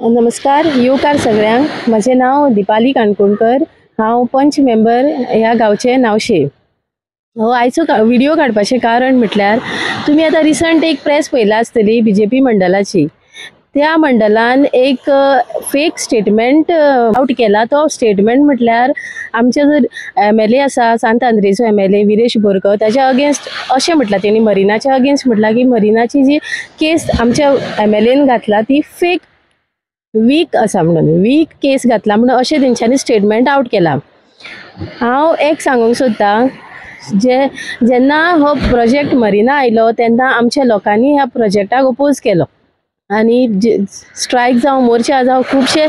नमस्कार, येवकार सगळ्यांक। माझे नाव दीपाली काणकोणकर। हांव पंच मेंबर ह्या गांवचे नावशे। आयचो व्हिडिओ काडपाचें कारण म्हटल्यार तुम्ही आता रिसंट एक प्रेस पळयला आसतली बीजेपी मंडलाची। त्या मंडलान एक फेक स्टेटमेंट आउट केला। तो स्टेटमेंट म्हटल्यार आमचे जो MLA आसा सांत आंद्रेचो MLA विरेश बोरकर, ताच्या अगेन्स्ट अशें म्हटलां तेणी मरिनाच्या अगेन्स्ट म्हटलां की मरिनाची जी केस आमच्या MLAन घातला ती फेक वीक आसा म्हणून, वीक केस घातला म्हणून अशें तेंच्यांनी स्टेटमेंट आउट केला। हांव एक सांगूंक सोदतां, जेन्ना हो प्रोजेक्ट मरिना आयलो तेन्ना आमच्या लोकांनी ह्या प्रोजेक्टाक अपोज केलो आनी स्ट्रायक जावं मोर्चा जावं खूबशे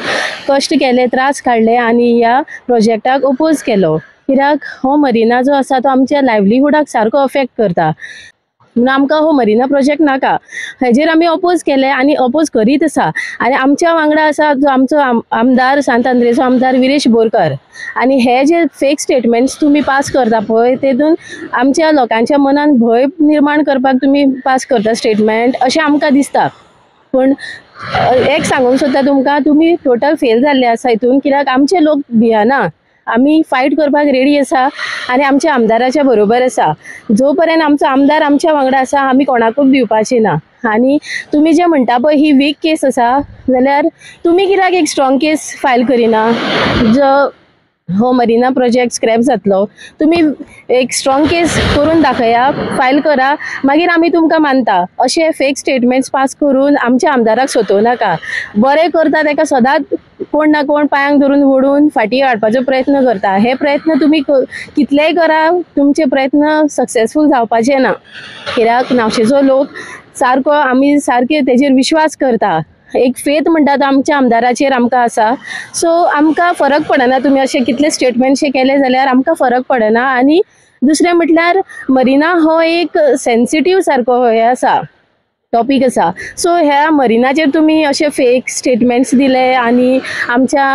कश्ट केले, त्रास काडले आनी ह्या प्रोजेक्टाक अपोज केलो। कित्याक हो मरिना जो आसा तो आमच्या लायव्हलीहुडाक सारको अफेक्ट करता म्हणून आमकां हो मरिना प्रोजेक्ट नाका। हेजेर आमी अपोज केले आनी अपोज करीत आसा। आनी आमच्या वांगडा आसा जो आमचो आमदार सांत आंद्रेचो आमदार विरेश बोरकर। आनी हे जे फेक स्टेटमेंट्स तुमी पास करता पळय तेतून आमच्या लोकांच्या मनान भय निर्माण करपाक तुमी पास करता स्टेटमेंट अशें आमकां दिसता। पण एक सांगूंक सोदता तुमकां, तुमी टोटल फेल जाल्ले आसा हितून। कित्याक आमचे लोक भियेना, आमी फायट करपाक रेडी आसा आनी आमच्या आमदाराच्या बरोबर आसा। जो पर्यंत आमचो आमदार आमच्या वांगडा आसा आमी कोणाकूच भिवपाची ना। आनी तुमी जे म्हणटा पळय ही वीक केस आसा, जाल्यार तुमी कित्याक एक स्ट्रॉंग केस फायल करिना? जो हो मरिना प्रोजेक्ट स्क्रॅप जातलो, तुमी एक स्ट्रॉंग केस करून दाखया, फायल करा, मागीर आमी तुमकां मानता। अशे फेक स्टेटमेंट्स पास करून आमच्या आमदाराक सोंसोव नाका। बरें करता ताका सदांच कोण ना कोण पांयांक धरून ओडून फाटीं हाडपाचो प्रयत्न करता। हे प्रयत्न तुमी कितलेय करा, तुमचे प्रयत्न सक्सेसफूल जावपाचे ना। कित्याक नावशेचो लोक सारको आमी सारके तेजेर विश्वास करता। एक फेथ म्हणटा तो आमच्या आमदाराचेर आमकां आसा। सो आमकां फरक पडना तुमी अशे कितले स्टेटमेंट्स केले जाल्यार आमकां फरक पडना। आनी दुसरें म्हटल्यार मरिना हो एक सेन्सिटीव सारको हे आसा, टॉपीक आसा। सो ह्या मरिनाचेर तुमी अशे फेक स्टेटमेंट्स दिले आनी आमच्या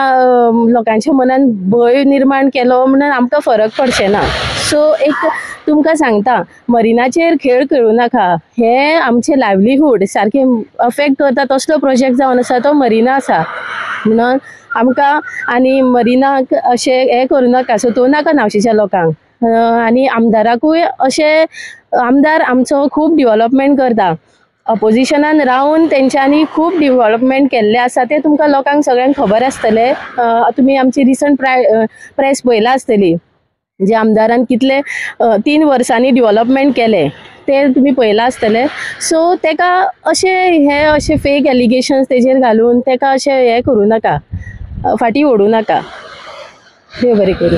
लोकांच्या मनान भंय निर्माण केलो म्हणून आमकां फरक पडचे ना। सो एक तुमकां सांगता, मरिनाचेर खेळ खेळूं नाका। हे आमचे लायव्हलीहूड सारके अफेक्ट करता तसलो प्रोजेक्ट जावन आसा तो मरिना आसा म्हणून आमकां आनी मरिनाक अशें हे करूं नाका, सोंसोव नाका नावशेच्या लोकांक। आनी आमदाराकूय अशे, आमदार आमचो खूब डेव्हलपमेंट करता। अपोजिशनान रावन तेंच्यांनी खूब डेव्हलपमेंट केल्ले आसा ते तुमकां लोकांक सगळ्यांक खबर आसतले। तुमी आमची रिसंट प्रेस पळयला आसतली, जे आमदारान कितले 3 वर्सांनी डेव्हलपमेंट केले ते तुमी पळयला आसतले। सो तेका अशे फेक एलिगेशन्स तेजेर घालून तेका अशें हे करूं नाका, फाटीं ओडूं नाका। देव बरें करूं।